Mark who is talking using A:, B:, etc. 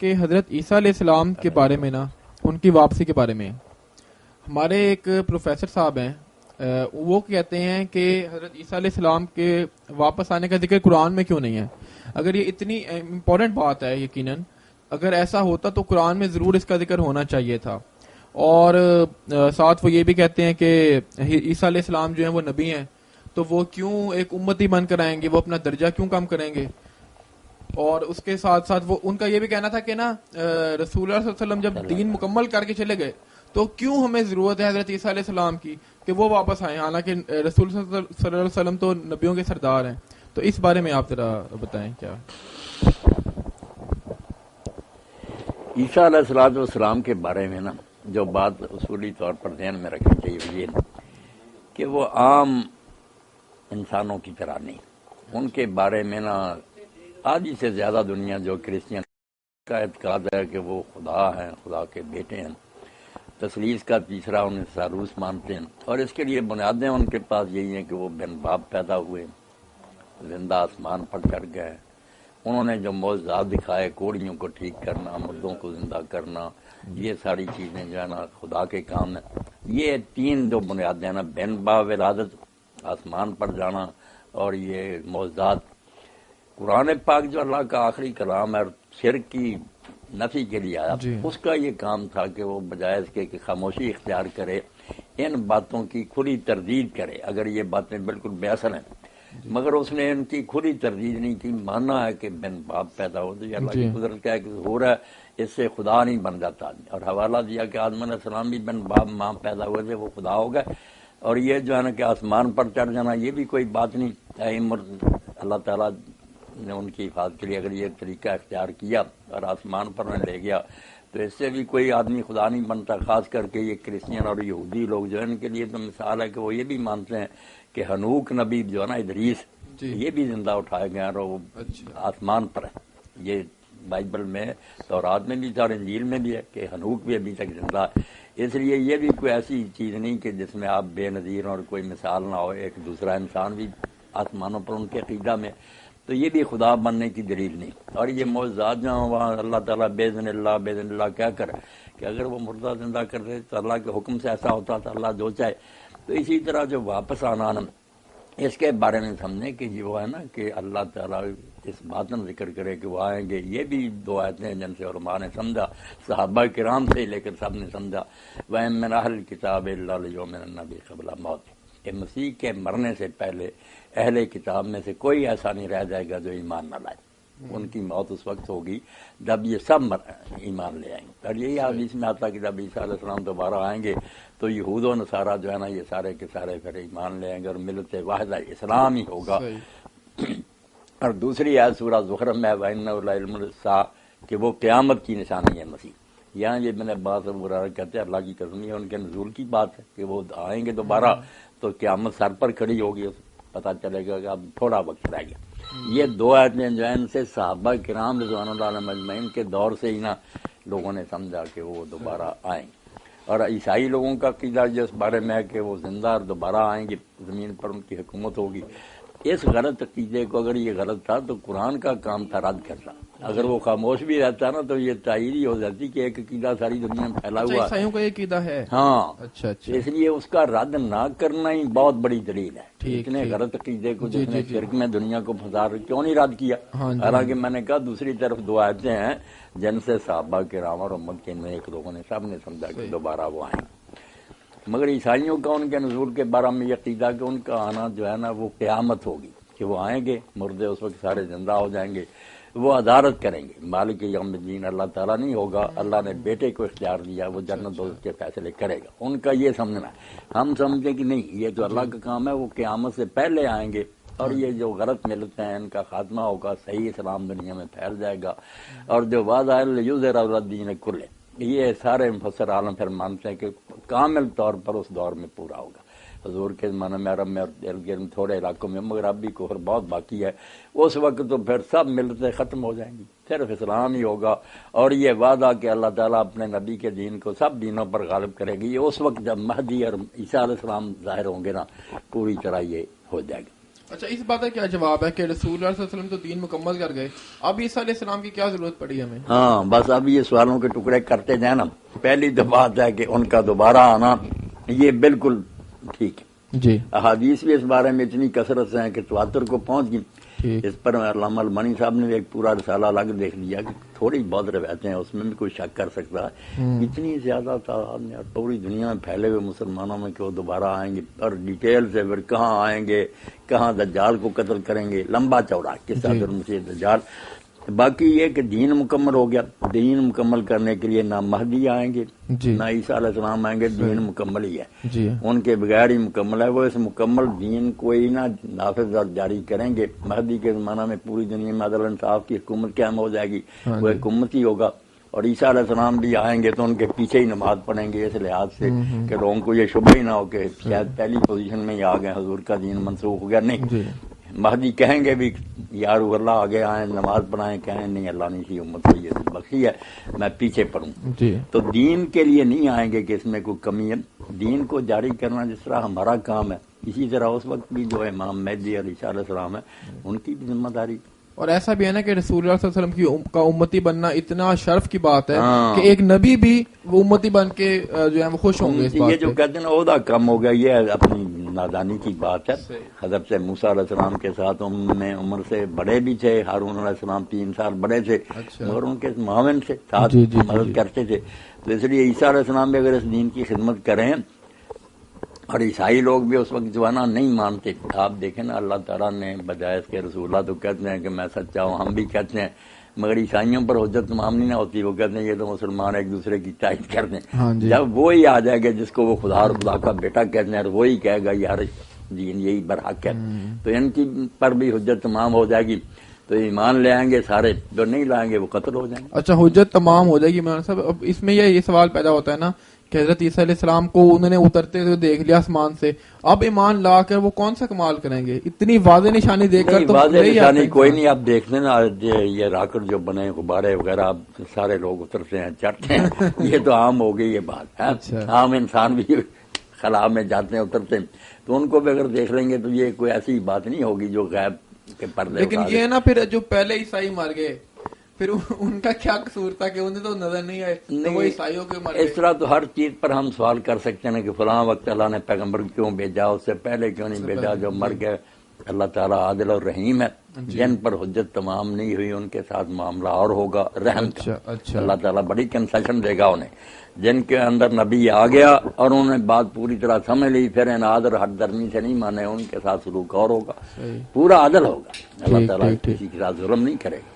A: کہ حضرت عیسیٰ علیہ السلام کے بارے میں نا، ان کی واپسی کے بارے میں ہمارے ایک پروفیسر صاحب ہیں، وہ کہتے ہیں کہ حضرت عیسیٰ علیہ السلام کے واپس آنے کا ذکر قرآن میں کیوں نہیں ہے؟ اگر یہ اتنی امپورٹنٹ بات ہے، یقیناً اگر ایسا ہوتا تو قرآن میں ضرور اس کا ذکر ہونا چاہیے تھا۔ اور ساتھ وہ یہ بھی کہتے ہیں کہ عیسیٰ علیہ السلام جو ہیں وہ نبی ہیں، تو وہ کیوں ایک امتی بن کر آئیں گے، وہ اپنا درجہ کیوں کم کریں گے؟ اور اس کے ساتھ ساتھ وہ ان کا یہ بھی کہنا تھا کہ نا رسول اللہ صلی اللہ علیہ وسلم جب دین مکمل کر کے چلے گئے تو کیوں ہمیں ضرورت ہے حضرت عیسیٰ علیہ السلام کی کہ وہ واپس آئیں، حالانکہ رسول صلی اللہ علیہ وسلم تو نبیوں کے سردار ہیں۔ تو اس بارے میں آپ ذرا بتائیں کیا؟
B: عیسیٰ علیہ السلام کے بارے میں نا جو بات اصولی طور پر ذہن میں رکھنی چاہیے یہ کہ وہ عام انسانوں کی طرح نہیں، ان کے بارے میں نا آدھی سے زیادہ دنیا جو کرسچن کا اعتقاد ہے کہ وہ خدا ہیں، خدا کے بیٹے ہیں، تثلیث کا تیسرا انہیں ثالوث مانتے ہیں، اور اس کے لیے بنیادیں ان کے پاس یہی ہیں کہ وہ بن باپ پیدا ہوئے، زندہ آسمان پر چڑھ گئے، انہوں نے جو معجزات دکھائے، کوڑیوں کو ٹھیک کرنا، مردوں کو زندہ کرنا، یہ ساری چیزیں جو ہے نا خدا کے کام ہیں۔ یہ تین جو بنیادیں نا، بن باپ ولادت، آسمان پر جانا اور یہ معجزات، قرآن پاک جو اللہ کا آخری کلام ہے شرک کی نفی کے لیے آیا، اس کا یہ کام تھا کہ وہ بجائے اس کے کہ خاموشی اختیار کرے، ان باتوں کی کھلی تردید کرے، اگر یہ باتیں بالکل بے اثر ہیں، مگر اس نے ان کی کھلی تردید نہیں کی۔ ماننا ہے کہ بن باپ پیدا ہو تو یہ اللہ کی قدرت کا ایک ظہور ہے، اس سے خدا نہیں بن جاتا، اور حوالہ دیا کہ آدم علیہ السلام بھی بن باپ ماں پیدا ہوئے تھے، وہ خدا ہو گئے۔ اور یہ جو ہے نا کہ آسمان پر چڑھ جانا، یہ بھی کوئی بات نہیں، اللہ تعالیٰ نے ان کی حفاظت کے لیے اگر یہ طریقہ اختیار کیا اور آسمان پر نہ لے گیا تو اس سے بھی کوئی آدمی خدا نہیں بنتا۔ خاص کر کے یہ کرسچین اور یہودی لوگ جو ہیں ان کے لیے تو مثال ہے کہ وہ یہ بھی مانتے ہیں کہ ہنوک نبی جو ہے نا ادریس، یہ بھی زندہ اٹھائے گئے اور وہ آسمان پر ہے۔ یہ بائبل میں تورات میں بھی تھا اور انجیل میں بھی ہے کہ ہنوک بھی ابھی تک زندہ ہے۔ اس لیے یہ بھی کوئی ایسی چیز نہیں کہ جس میں آپ بے نظیر اور کوئی مثال نہ ہو، ایک دوسرا انسان بھی آسمانوں پر ان کے عقیدہ میں، تو یہ بھی خدا بننے کی دلیل نہیں۔ اور یہ معجزات جو وہاں اللہ تعالیٰ باذن اللہ کہہ کر کہ اگر وہ مردہ زندہ کر دے تو اللہ کے حکم سے ایسا ہوتا تھا، اللہ جو چاہے۔ تو اسی طرح جو واپس آنا اس کے بارے میں سمجھیں کہ یہ وہ ہے نا کہ اللہ تعالیٰ اس بات میں ذکر کرے کہ وہ آئیں گے، یہ بھی دو آیتیں ہیں جن سے علماء نے سمجھا، صحابہ کرام سے لے کر سب نے سمجھا۔ وَإِن مِّنْ أَهْلِ الْكِتَابِ إِلَّا لِيُؤْمِنَنَّ بِهِ قَبْلَ مَوْتِهِ، کہ مسیح کے مرنے سے پہلے اہل کتاب میں سے کوئی ایسا نہیں رہ جائے گا جو ایمان نہ لائے۔ ان کی موت اس وقت ہوگی جب یہ سب ایمان لے آئیں گے۔ اور یہی حدیث میں آتا کہ جب عیسیٰ علیہ السلام دوبارہ آئیں گے تو یہود و نصارہ جو ہے نا یہ سارے کے سارے پھر ایمان لے آئیں گے اور ملت واحدہ اسلام ہی ہوگا۔ اور دوسری آیت سورہ زخرف میں وَإِنَّهُ لَعِلْمٌ لِلسَّاعَةِ کہ وہ قیامت کی نشانی ہے مسیح۔ یہاں یہ ابن عباس ابو ہریرہ کہتے ہیں اللہ کی قسم یہ ان کے نزول کی بات ہے کہ وہ آئیں گے دوبارہ تو قیامت سر پر کھڑی ہوگی، پتہ چلے گا کہ اب تھوڑا وقت رہ گیا۔ یہ دو آیتیں جو ہیں ان سے صحابہ کرام رضوان اللہ علیہم اجمعین کے دور سے ہی نا لوگوں نے سمجھا کہ وہ دوبارہ آئیں گے۔ اور عیسائی لوگوں کا عقیدہ جو اس بارے میں ہے کہ وہ زندہ اور دوبارہ آئیں گے، زمین پر ان کی حکومت ہوگی۔ اس غلط عقیدے کو اگر یہ غلط تھا تو قرآن کا کام تھا رد کرنا۔ اگر وہ خاموش بھی رہتا نا تو یہ تائید ہی ہو جاتی کہ ایک عقیدہ ساری دنیا میں پھیلا ہوا
A: عیسائیوں کا یہ عقیدہ ہے۔
B: ہاں
A: اچھا
B: اس لیے اس کا رد نہ کرنا ہی بہت بڑی دلیل ہے۔ اتنے غلط عقیدے کو جس نے شرک میں دنیا کو پھنسا کیوں نہیں رد کیا؟ حالانکہ میں نے کہا دوسری طرف دو آیتیں ہیں جن سے صحابہ کرام اور امت کے نیک لوگوں نے سب نے سمجھا کہ دوبارہ وہ آئیں۔ مگر عیسائیوں کا ان کے نزول کے بارے میں یہ عقیدہ کہ ان کا آنا جو ہے نا وہ قیامت ہوگی، کہ وہ آئیں گے، مردے اس وقت سارے زندہ ہو جائیں گے، وہ عدالت کریں گے۔ مالک یوم الدین اللہ تعالیٰ نہیں ہوگا، اللہ نے بیٹے کو اختیار دیا، وہ جنت دوزخ کے فیصلے کرے گا۔ ان کا یہ سمجھنا ہے۔ ہم سمجھیں کہ نہیں، یہ جو اللہ کا کام ہے وہ قیامت سے پہلے آئیں گے اور یہ جو غلط ملتے ہیں ان کا خاتمہ ہوگا، صحیح اسلام دنیا میں پھیل جائے گا، اور جو وعدہ ہے لیظہر الدین کلہ، یہ سارے مفسر عالم پھر مانتے ہیں کہ کامل طور پر اس دور میں پورا ہوگا۔ حضور کے زمانے میں عرب میں اور ارد گرد تھوڑے علاقوں میں، مگر اب بھی کفر بہت باقی ہے، اس وقت تو پھر سب ملتیں ختم ہو جائیں گی، صرف اسلام ہی ہوگا۔ اور یہ وعدہ کہ اللہ تعالیٰ اپنے نبی کے دین کو سب دینوں پر غالب کرے گی، یہ اس وقت جب مہدی اور عیسیٰ علیہ السلام ظاہر ہوں گے نا پوری طرح یہ ہو جائے گا۔
A: اچھا اس بات کا کیا جواب ہے کہ رسول اللہ صلی اللہ علیہ وسلم تو دین مکمل کر گئے، اب عیسیٰ علیہ السلام کی کیا ضرورت پڑی ہمیں؟
B: ہاں بس اب یہ سوالوں کے ٹکڑے کرتے جائیں نا. پہلی تو بات ہے کہ ان کا دوبارہ آنا یہ بالکل ٹھیک ہے.
A: جی
B: احادیث بھی اس بارے میں اتنی کثرت سے ہیں کہ تواتر کو پہنچ گئی.
A: ٹھیک.
B: اس پر علامہ المانی صاحب نے ایک پورا رسالہ الگ دیکھ لیا کہ تھوڑی بہت روایتیں ہیں، اس میں بھی کوئی شک کر سکتا ہے. اتنی زیادہ تعداد میں اور پوری دنیا میں پھیلے ہوئے مسلمانوں میں کہ وہ دوبارہ آئیں گے اور ڈیٹیل سے پھر کہاں آئیں گے، کہاں دجال کو قتل کریں گے، لمبا چوڑا قصہ مسیح دجال. باقی یہ کہ دین مکمل ہو گیا. دین مکمل کرنے کے لیے نہ مہدی آئیں گے نہ عیسیٰ علیہ السلام آئیں گے. دین مکمل ہی ہے،
A: جی
B: ان کے بغیر ہی مکمل ہے. وہ اس مکمل دین کو ہی نہ نافذ اور جاری کریں گے. مہدی کے زمانہ میں پوری دنیا میں عدل انصاف کی حکومت قائم ہو جائے گی، وہ حکومت ہی ہوگا. اور عیسیٰ علیہ السلام بھی آئیں گے تو ان کے پیچھے ہی نماز پڑھیں گے، اس لحاظ سے کہ لوگوں کو یہ شبہ ہی نہ ہو کہ شاید پہلی پوزیشن میں ہی آ گئے، حضور کا دین منسوخ ہو گیا. نہیں، مہدی کہیں گے بھی یار اللہ آگے آئیں نماز پڑھائیں، کہیں نہیں اللہ نے اسی امت کو یہ بخشی ہے میں پیچھے پڑھوں. تو دین کے لیے نہیں آئیں گے کہ اس میں کوئی کمی ہے. دین کو جاری کرنا جس طرح ہمارا کام ہے، اسی طرح اس وقت بھی جو امام مہدی اور عیسیٰ علیہ السلام ہے ان کی بھی ذمہ داری.
A: اور ایسا بھی ہے نا کہ رسول اللہ صلی اللہ علیہ وسلم کا امتی بننا اتنا شرف کی بات ہے کہ ایک نبی بھی وہ امتی بن کے جو ہے وہ خوش ہوں گے اس بات.
B: یہ جو کہتے ہیں نا عہدہ کم ہو گیا، یہ اپنی نادانی کی بات ہے. حضرت موسیٰ علیہ السلام کے ساتھ عمر سے بڑے بھی تھے، ہارون علیہ السلام 3 سال بڑے تھے، مگر ان کے معاون سے ساتھ مدد کرتے تھے. تو اس لیے عیسیٰ علیہ السلام بھی اگر اس دین کی خدمت کریں، اور عیسائی لوگ بھی اس وقت جو ہے نا نہیں مانتے. آپ دیکھیں نا اللہ تعالیٰ نے بجائے اس کے رسول اللہ تو کہتے ہیں کہ میں سچا ہوں، ہم بھی کہتے ہیں، مگر عیسائیوں پر حجت تمام نہیں ہوتی. وہ کہتے ہیں یہ تو مسلمان ایک دوسرے کی تائید کرتے ہیں. جب وہی آ جائے گا جس کو وہ خدا اور خدا کا بیٹا کہتے ہیں اور وہی کہے گا یار دین یہی برحق ہے، تو ان کی پر بھی حجت تمام ہو جائے گی. تو ایمان لے آئیں گے سارے، جو نہیں لائیں گے وہ قتل ہو جائیں گے.
A: اچھا حجت تمام ہو جائے گی مولانا صاحب. اب اس میں یہ سوال پیدا ہوتا ہے نا کہ حضرت عیسیٰ علیہ السلام کو انہوں نے اترتے ہوئے دیکھ لیا آسمان سے، اب ایمان لا کر وہ کون سا کمال کریں گے؟ اتنی واضح نشانی دیکھ کر تو
B: واضح نشانی کوئی نہیں. آپ دیکھتے نا یہ راکٹ جو بنے غبارے وغیرہ سارے لوگ اترتے ہیں چڑھتے ہیں، یہ تو عام ہو گئی یہ بات ہے. عام انسان بھی خلا میں جاتے ہیں اترتے ہیں، تو ان کو بھی اگر دیکھ لیں گے تو یہ کوئی ایسی بات نہیں ہوگی جو غیب کے پردے.
A: لیکن یہ نا پھر جو پہلے عیسائی مر گئے پھر ان کا کیا قصور تھا کہ انہیں تو نظر نہیں آئے تو وہ عیسائیوں کے مر گئے؟ اس
B: طرح تو ہر چیز پر ہم سوال کر سکتے ہیں کہ فلاں وقت اللہ نے پیغمبر کیوں بھیجا، اس سے پہلے کیوں نہیں بھیجا، جو مر گئے. اللہ تعالیٰ عادل اور رحیم ہے. جن پر حجت تمام نہیں ہوئی ان کے ساتھ معاملہ اور ہوگا رحم کا. اللہ تعالیٰ بڑی کنسیشن دے گا انہیں. جن کے اندر نبی آ گیا اور انہوں نے بات پوری طرح سمجھ لی، پھر اناد اور حد درمی سے نہیں مانے، ان کے ساتھ سلوک اور ہوگا، پورا عدل ہوگا. اللہ تعالیٰ کسی کے ساتھ ظلم نہیں کرے گا.